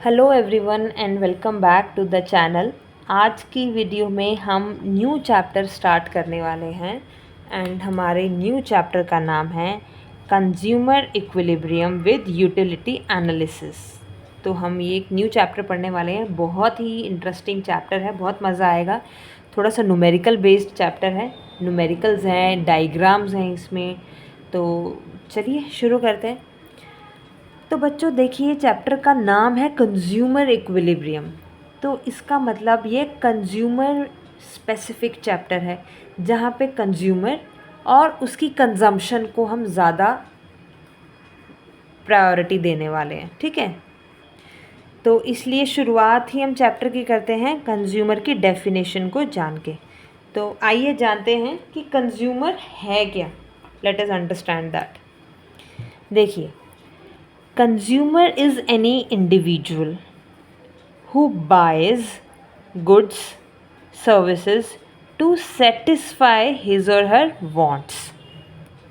Hello everyone and welcome back to the channel. आज की video में हम न्यू चैप्टर स्टार्ट करने वाले हैं एंड हमारे न्यू चैप्टर का नाम है consumer equilibrium with utility analysis. तो हम ये एक न्यू चैप्टर पढ़ने वाले हैं। बहुत ही इंटरेस्टिंग चैप्टर है, बहुत मज़ा आएगा। थोड़ा सा न्यूमेरिकल बेस्ड चैप्टर है, न्यूमेरिकल्स हैं, डायग्राम्स हैं इसमें। तो चलिए शुरू करते हैं। तो बच्चों देखिए, चैप्टर का नाम है कंज्यूमर इक्विलिब्रियम। तो इसका मतलब ये कंज्यूमर स्पेसिफिक चैप्टर है, जहाँ पे कंज्यूमर और उसकी कंजम्पशन को हम ज़्यादा प्रायोरिटी देने वाले हैं। ठीक है, तो इसलिए शुरुआत ही हम चैप्टर की करते हैं कंज्यूमर की डेफिनेशन को जान के। तो आइए जानते हैं कि कंज्यूमर है क्या। Let us understand that. देखिए, consumer is any individual who buys goods, services to satisfy his or her wants।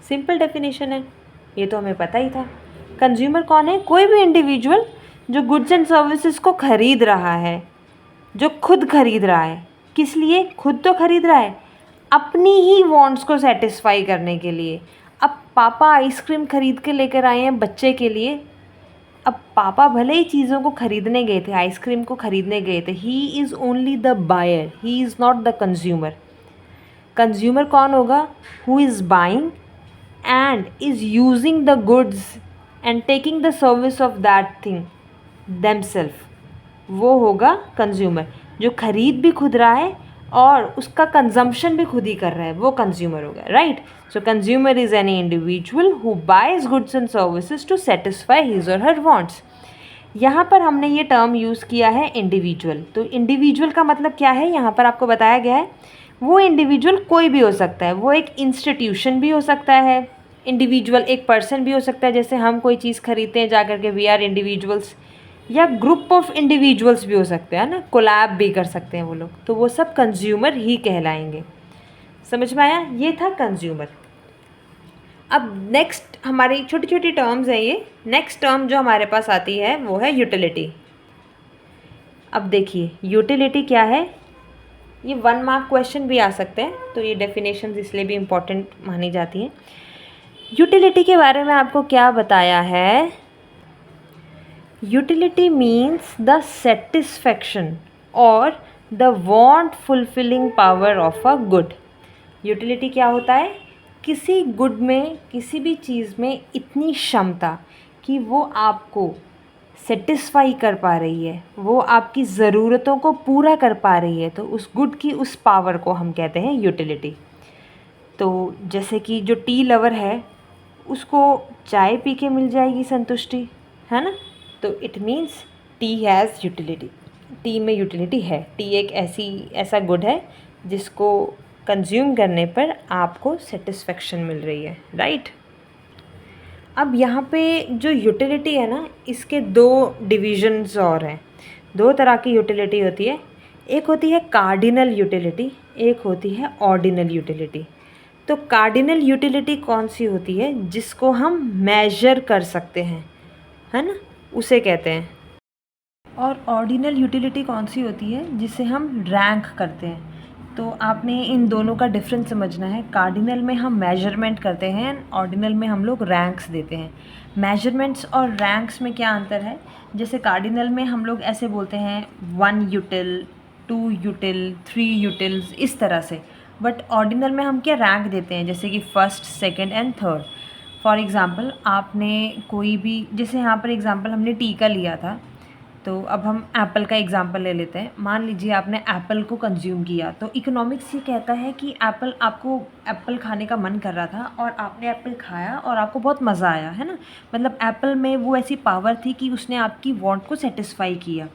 Simple definition है, ये तो हमें पता ही था। कंज्यूमर कौन है? कोई भी इंडिविजुअल जो गुड्स एंड सर्विसेज को खरीद रहा है, जो खुद खरीद रहा है। किस लिए खुद तो खरीद रहा है? अपनी ही वांट्स को सेटिस्फाई करने के लिए। अब पापा आइसक्रीम खरीद के लेकर आए हैं बच्चे के लिए। अब पापा भले ही चीज़ों को खरीदने गए थे, आइसक्रीम को खरीदने गए थे, he is only the buyer, he is not the consumer. Consumer कौन होगा? Who is buying and is using the goods and taking the service of that thing themselves, वो होगा कंज्यूमर। जो खरीद भी खुद रहा है और उसका कंजम्पशन भी खुद ही कर रहा है, वो कंज्यूमर होगा, right. So consumer is any individual who buys goods and services to satisfy his और हर वांट्स। यहाँ पर हमने ये टर्म यूज़ किया है इंडिविजुअल। तो इंडिविजुअल का मतलब क्या है, यहाँ पर आपको बताया गया है। वो इंडिविजुअल कोई भी हो सकता है, वो एक इंस्टीट्यूशन भी हो सकता है, इंडिविजुअल एक पर्सन भी हो सकता है। जैसे हम कोई चीज़ खरीदते हैं जा करके, वी आर इंडिविजुअल्स, या ग्रुप ऑफ इंडिविजुअल्स भी हो सकते हैं ना, कोलैब भी कर सकते हैं वो लोग। तो वो सब कंज्यूमर ही कहलाएंगे। समझ में आया? ये था कंज्यूमर। अब नेक्स्ट हमारी छोटी छोटी टर्म्स हैं ये। नेक्स्ट टर्म जो हमारे पास आती है वो है यूटिलिटी। अब देखिए, यूटिलिटी क्या है? ये 1 मार्क क्वेश्चन भी आ सकते हैं, तो ये डेफिनेशंस इसलिए भी इम्पोर्टेंट मानी जाती हैं। यूटिलिटी के बारे में आपको क्या बताया है? यूटिलिटी मीन्स द सेटिस्फैक्शन और the want fulfilling power of a good. Utility क्या होता है? किसी गुड में, किसी भी चीज़ में इतनी क्षमता कि वो आपको सेटिस्फाई कर पा रही है, वो आपकी ज़रूरतों को पूरा कर पा रही है, तो उस गुड की उस पावर को हम कहते हैं यूटिलिटी। तो जैसे कि जो टी लवर है, उसको चाय पी के मिल जाएगी संतुष्टि, है ना। तो it means T has utility, T में यूटिलिटी है। टी एक ऐसा गुड है जिसको कंज्यूम करने पर आपको सेटिस्फेक्शन मिल रही है, राइट। अब यहाँ पे जो यूटिलिटी है ना, इसके 2 डिविजन्स और हैं। 2 तरह की यूटिलिटी होती है। एक होती है कार्डिनल यूटिलिटी, एक होती है ऑर्डिनल यूटिलिटी। तो कार्डिनल यूटिलिटी कौन सी होती है? जिसको हम मेजर कर सकते हैं, है ना, उसे कहते हैं। और ऑर्डिनल यूटिलिटी कौन सी होती है? जिसे हम रैंक करते हैं। तो आपने इन दोनों का डिफरेंस समझना है। कार्डिनल में हम मेजरमेंट करते हैं, ऑर्डिनल में हम लोग रैंक्स देते हैं। मेजरमेंट्स और रैंक्स में क्या अंतर है? जैसे कार्डिनल में हम लोग ऐसे बोलते हैं 1 यूटिल, 2 यूटिल, 3 यूटिल्स, इस तरह से। बट ऑर्डिनल में हम क्या रैंक देते हैं, जैसे कि first, second and third. For example, आपने कोई भी, जैसे यहाँ पर एग्ज़ाम्पल हमने टी का लिया था, तो अब हम एप्पल का एग्जांपल ले लेते हैं। मान लीजिए आपने एप्पल को कंज्यूम किया, तो इकोनॉमिक्स ये कहता है कि आपको एप्पल खाने का मन कर रहा था और आपने एप्पल खाया और आपको बहुत मज़ा आया, है ना। मतलब एप्पल में वो ऐसी पावर थी कि उसने आपकी वांट को सेटिस्फाई किया।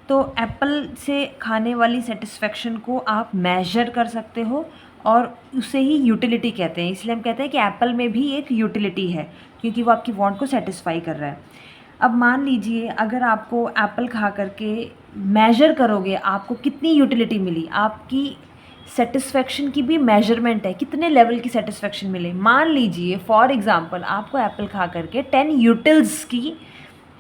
तो एप्पल से खाने वाली सेटिस्फेक्शन को आप मेजर कर सकते हो और उसे ही यूटिलिटी कहते हैं। इसलिए हम कहते हैं कि एप्पल में भी एक यूटिलिटी है, क्योंकि वो आपकी वांट को सेटिस्फाई कर रहा है। अब मान लीजिए, अगर आपको एप्पल खा करके मेजर करोगे आपको कितनी यूटिलिटी मिली, आपकी सेटिस्फेक्शन की भी मेजरमेंट है, कितने लेवल की सेटिस्फेक्शन मिले। मान लीजिए फॉर एग्ज़ाम्पल आपको एप्पल खा करके 10 यूटिल्स की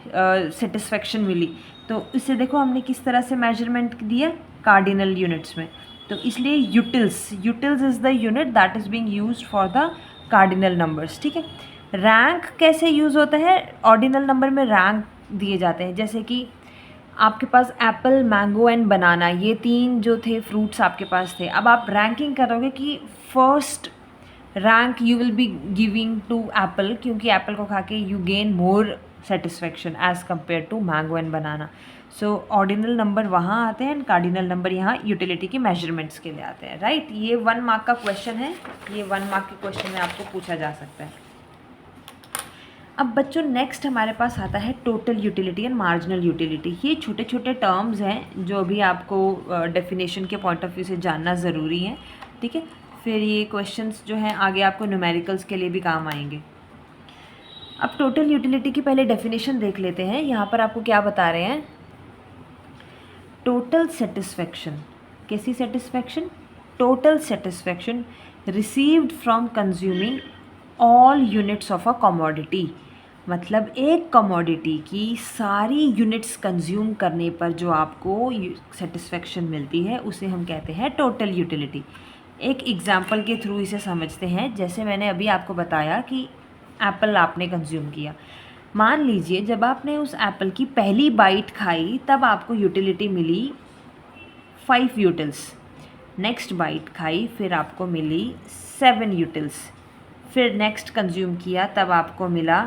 सेटिस्फेक्शन मिली। तो इससे देखो हमने किस तरह से मेजरमेंट दिया, कार्डिनल यूनिट्स में। तो इसलिए utils is the unit that is being used for the cardinal numbers, ठीक है। रैंक कैसे यूज़ होता है, ऑर्डिनल नंबर में रैंक दिए जाते हैं। जैसे कि आपके पास एप्पल, मैंगो एंड बनाना, ये 3 जो थे फ्रूट्स आपके पास थे। अब आप रैंकिंग करोगे कि first rank you will be giving to apple, क्योंकि एप्पल को खा के you gain more satisfaction as compare to mango and banana. So ordinal number वहाँ आते हैं एंड कार्डिनल नंबर यहाँ यूटिलिटी के मेजरमेंट्स के लिए आते हैं, राइट। ये 1 मार्क का क्वेश्चन है, ये 1 मार्क के क्वेश्चन में आपको पूछा जा सकता है। अब बच्चों नेक्स्ट हमारे पास आता है total utility and marginal utility. ये छोटे छोटे टर्म्स हैं जो अभी आपको डेफिनेशन के पॉइंट ऑफ व्यू से जानना ज़रूरी है, ठीक है। फिर ये क्वेश्चंस जो हैं आगे आपको न्यूमेरिकल्स के लिए भी काम आएंगे। अब टोटल यूटिलिटी की पहले डेफिनेशन देख लेते हैं। यहाँ पर आपको क्या बता रहे हैं, टोटल सेटिस्फेक्शन। कैसी satisfaction, total satisfaction received from consuming all units of a commodity. मतलब एक कमोडिटी की सारी यूनिट्स कंज्यूम करने पर जो आपको सेटिस्फेक्शन मिलती है उसे हम कहते हैं टोटल यूटिलिटी। एक एग्जांपल के थ्रू इसे समझते हैं। जैसे मैंने अभी आपको बताया कि एप्पल आपने कंज्यूम किया। मान लीजिए जब आपने उस एप्पल की पहली बाइट खाई तब आपको यूटिलिटी मिली 5 यूटिल्स। नेक्स्ट बाइट खाई फिर आपको मिली 7 यूटिल्स। फिर नेक्स्ट कंज्यूम किया तब आपको मिला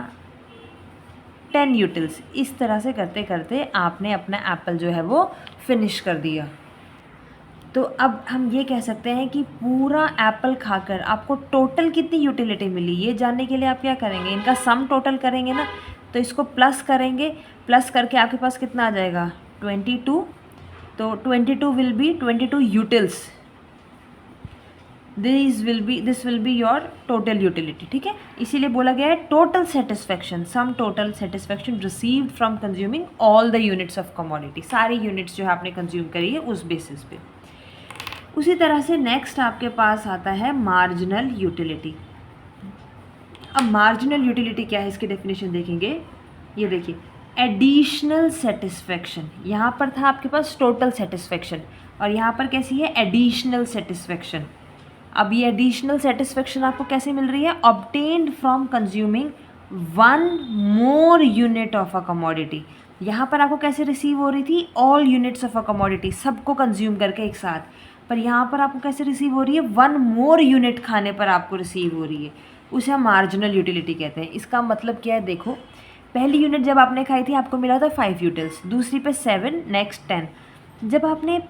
10 यूटिल्स। इस तरह से करते करते आपने अपना एप्पल जो है वो फिनिश कर दिया। तो अब हम ये कह सकते हैं कि पूरा एप्पल खाकर आपको टोटल कितनी यूटिलिटी मिली, ये जानने के लिए आप क्या करेंगे, इनका सम टोटल करेंगे ना। तो इसको प्लस करेंगे, प्लस करके आपके पास कितना आ जाएगा 22। तो 22 will be 22 utils. This will be your total utility, ठीक है। इसीलिए बोला गया है total satisfaction, sum total satisfaction received from consuming all the units of commodity. सारी यूनिट्स जो है आपने कंज्यूम करी है उस बेसिस पे। उसी तरह से नेक्स्ट आपके पास आता है मार्जिनल यूटिलिटी। अब मार्जिनल यूटिलिटी क्या है, इसकी डेफिनेशन देखेंगे। ये देखिए, एडिशनल सेटिस्फेक्शन। यहाँ पर था आपके पास टोटल सेटिस्फेक्शन और यहाँ पर कैसी है, एडिशनल सेटिस्फेक्शन। अब ये एडिशनल सेटिस्फेक्शन आपको कैसे मिल रही है, obtained from consuming 1 more unit of a commodity. यहाँ पर आपको कैसे रिसीव हो रही थी, all units of a commodity, सबको कंज्यूम करके एक साथ। पर यहाँ पर आपको कैसे रिसीव हो रही है, 1 मोर यूनिट खाने पर आपको रिसीव हो रही है, उसे हम मार्जिनल यूटिलिटी कहते हैं। इसका मतलब क्या है, देखो पहली यूनिट जब आपने खाई थी आपको मिला था 5 यूटिल्स, दूसरी पे 7, नेक्स्ट 10। जब आपने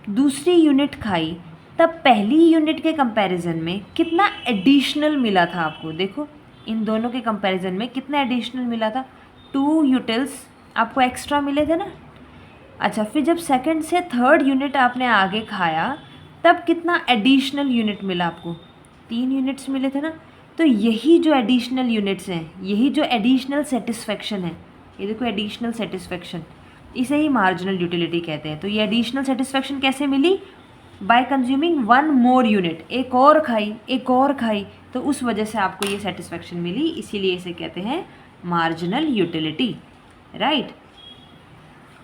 दूसरी यूनिट खाई तब पहली यूनिट के कंपैरिजन में कितना एडिशनल मिला था आपको, देखो इन दोनों के कंपैरिजन में कितना एडिशनल मिला था, 2 यूटिल्स आपको एक्स्ट्रा मिले थे ना। अच्छा, फिर जब सेकंड से थर्ड यूनिट आपने आगे खाया तब कितना एडिशनल यूनिट मिला आपको, 3 यूनिट्स मिले थे ना। तो यही जो एडिशनल यूनिट्स हैं, यही जो एडिशनल सेटिस्फेक्शन है, ये देखो एडिशनल सेटिस्फेक्शन, इसे ही मार्जिनल यूटिलिटी कहते हैं। तो ये एडिशनल सेटिस्फेक्शन कैसे मिली, बाय कंज्यूमिंग 1 मोर यूनिट, एक और खाई एक और खाई, तो उस वजह से आपको ये सेटिस्फेक्शन मिली, इसीलिए इसे कहते हैं मार्जिनल यूटिलिटी, राइट।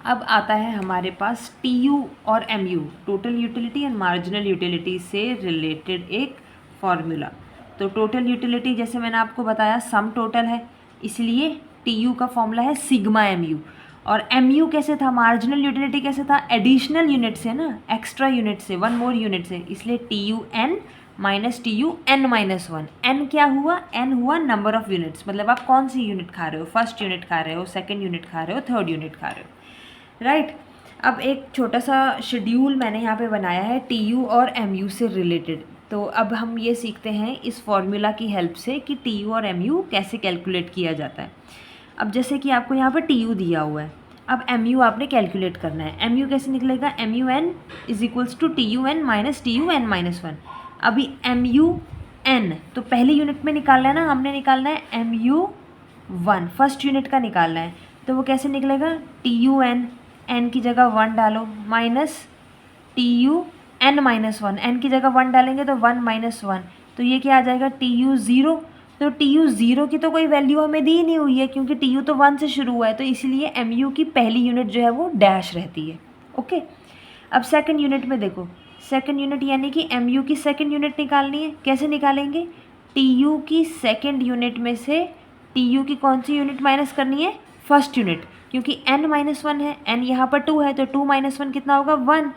अब आता है हमारे पास TU और MU, total utility and marginal utility से रिलेटेड एक फॉर्मूला। तो टोटल यूटिलिटी जैसे मैंने आपको बताया सम टोटल है, इसलिए TU का फॉर्मूला है सिग्मा MU। और MU कैसे था, मार्जिनल यूटिलिटी कैसे था, एडिशनल यूनिट से ना, एक्स्ट्रा यूनिट से, 1 मोर यूनिट से, इसलिए TUN माइनस TUN-1। N क्या हुआ, N हुआ नंबर ऑफ यूनिट्स, मतलब आप कौन सी यूनिट खा रहे हो, फर्स्ट यूनिट खा रहे हो, सेकेंड यूनिट खा रहे हो, थर्ड यूनिट खा रहे हो, राइट। अब एक छोटा सा शेड्यूल मैंने यहाँ पे बनाया है TU और MU से रिलेटेड। तो अब हम ये सीखते हैं इस फॉर्मूला की हेल्प से कि TU और MU कैसे कैलकुलेट किया जाता है। अब जैसे कि आपको यहाँ पर TU दिया हुआ है, अब MU आपने कैलकुलेट करना है। MU कैसे निकलेगा, MUN is equals to TUN minus TUN-1। अभी MUN तो पहली यूनिट में निकालना है ना, हमने निकालना है MU1, फर्स्ट यूनिट का निकालना है। तो वो कैसे निकलेगा, TUN, N की जगह 1 डालो, माइनस TUN-1, N की जगह 1 डालेंगे तो 1 - 1, तो ये क्या आ जाएगा TU0। तो टी यू 0 की तो कोई वैल्यू हमें दी नहीं हुई है, क्योंकि टी यू तो 1 से शुरू हुआ है, तो इसीलिए एम यू की पहली यूनिट जो है वो डैश रहती है। ओके, अब सेकंड यूनिट में देखो, सेकंड यूनिट यानी कि एम यू की सेकंड यूनिट निकालनी है। कैसे निकालेंगे? टी यू की सेकंड यूनिट में से टी यू की कौन सी यूनिट माइनस करनी है? फर्स्ट यूनिट, क्योंकि n-1 है, n यहाँ पर 2 है, तो 2 - 1 कितना होगा? 1।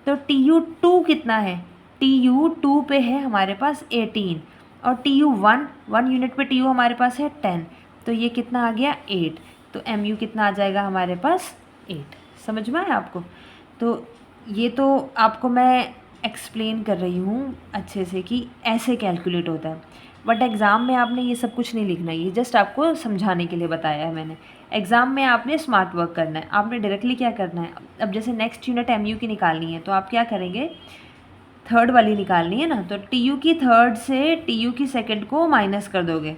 तो टी यू 2 कितना है? टी यू 2 पे है हमारे पास 18, और टी यू 1 यूनिट पे टी यू हमारे पास है 10, तो ये कितना आ गया? 8। तो एम यू कितना आ जाएगा हमारे पास? 8। समझ में आया आपको? तो ये तो आपको मैं एक्सप्लेन कर रही हूँ अच्छे से कि ऐसे कैलकुलेट होता है, बट एग्ज़ाम में आपने ये सब कुछ नहीं लिखना है, ये जस्ट आपको समझाने के लिए बताया है मैंने। एग्ज़ाम में आपने स्मार्ट वर्क करना है, आपने डायरेक्टली क्या करना है, अब जैसे नेक्स्ट यूनिट एम यू की निकालनी है, तो आप क्या करेंगे? थर्ड वाली निकालनी है ना, तो टी यू की थर्ड से टी यू की सेकेंड को माइनस कर दोगे।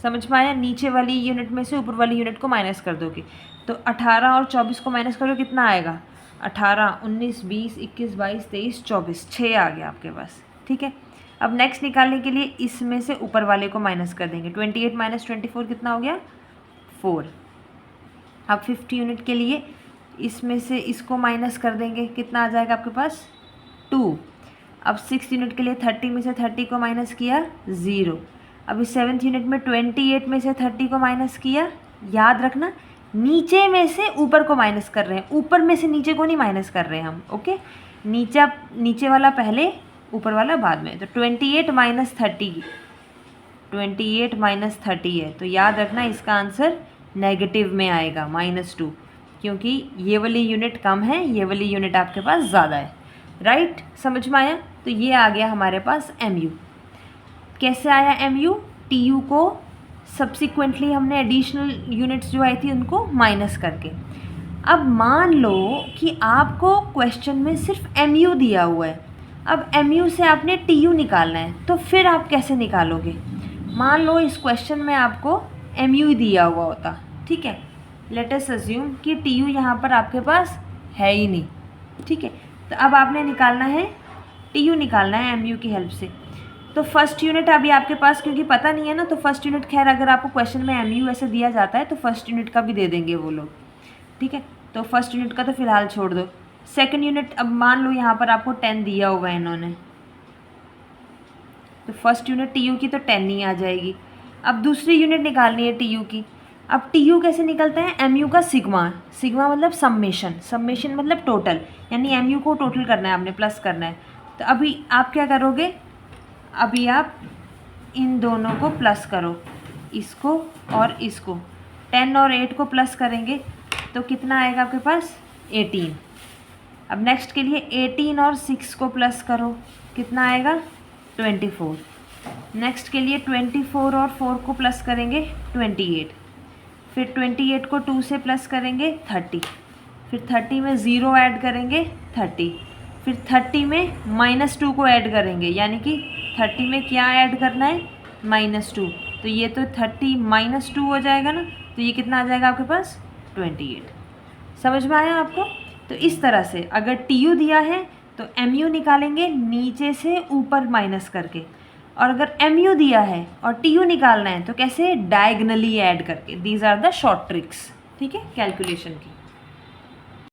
समझ में आया? नीचे वाली यूनिट में से ऊपर वाली यूनिट को माइनस कर दोगे, तो 18 और 24 को माइनस करो, कितना आएगा? 18, 19, 20, 21, 22, 23, 24, 6 आ गया आपके पास। ठीक है, अब नेक्स्ट निकालने के लिए इसमें से ऊपर वाले को माइनस कर देंगे। 28 - 24 कितना हो गया? 4। अब 50 यूनिट के लिए इसमें से इसको माइनस कर देंगे, कितना आ जाएगा आपके पास? 2। अब 6 यूनिट के लिए 30 में से 30 को माइनस किया, 0। अभी 7th यूनिट में 28 में से 30 को माइनस किया। याद रखना, नीचे में से ऊपर को माइनस कर रहे हैं, ऊपर में से नीचे को नहीं माइनस कर रहे हैं हम। ओके, नीचे वाला पहले, ऊपर वाला बाद में। तो 28 - 30, 28 - 30 है, तो याद रखना इसका आंसर नेगेटिव में आएगा, -2, क्योंकि ये वाली यूनिट कम है, ये वाली यूनिट आपके पास ज़्यादा है। राइट? समझ में आया? तो ये आ गया हमारे पास एम यू। कैसे आया एम यू? टी यू को सब्सिक्वेंटली हमने एडिशनल यूनिट्स जो आई थी उनको माइनस करके। अब मान लो कि आपको क्वेश्चन में सिर्फ एम यू दिया हुआ है, अब एम यू से आपने टी यू निकालना है, तो फिर आप कैसे निकालोगे? मान लो इस क्वेश्चन में आपको एम यू दिया हुआ होता, ठीक है, लेट अस अज्यूम कि टी यू यहाँ पर आपके पास है ही नहीं। ठीक है, तो अब आपने निकालना है टी यू, निकालना है एम यू की हेल्प से। तो फर्स्ट यूनिट अभी आपके पास क्योंकि पता नहीं है ना, तो फर्स्ट यूनिट खैर अगर आपको क्वेश्चन में एम यू ऐसे दिया जाता है तो फर्स्ट यूनिट का भी दे देंगे वो लोग। ठीक है, तो फर्स्ट यूनिट का तो फिलहाल छोड़ दो। सेकंड यूनिट, अब मान लो यहाँ पर आपको 10 दिया हुआ है इन्होंने, तो फर्स्ट यूनिट टी यू की तो 10 ही आ जाएगी। अब दूसरी यूनिट निकालनी है टी यू की। अब टी यू कैसे निकलता है? एम यू का सिग्मा, सिग्मा मतलब सम्मेशन, सम्मेशन मतलब टोटल, यानी एम यू को टोटल करना है आपने, प्लस करना है। तो अभी आप क्या करोगे? अभी आप इन दोनों को प्लस करो, इसको और इसको, 10 और 8 को प्लस करेंगे तो कितना आएगा आपके पास? 18। अब नेक्स्ट के लिए 18 और 6 को प्लस करो, कितना आएगा? 24। नेक्स्ट के लिए 24 और 4 को प्लस करेंगे, 28। फिर 28 को 2 से प्लस करेंगे, 30। फिर 30 में 0 ऐड करेंगे, 30। फिर 30 में -2 को ऐड करेंगे, यानी कि 30 में क्या ऐड करना है? -2। तो ये तो 30 - 2 हो जाएगा ना, तो ये कितना आ जाएगा आपके पास? 28। समझ में आया आपको? तो इस तरह से अगर टी यू दिया है तो एम यू निकालेंगे नीचे से ऊपर माइनस करके, और अगर एम यू दिया है और टी यू निकालना है तो कैसे? डायगनली ऐड करके। These are the short tricks, ठीक है, कैलकुलेशन की।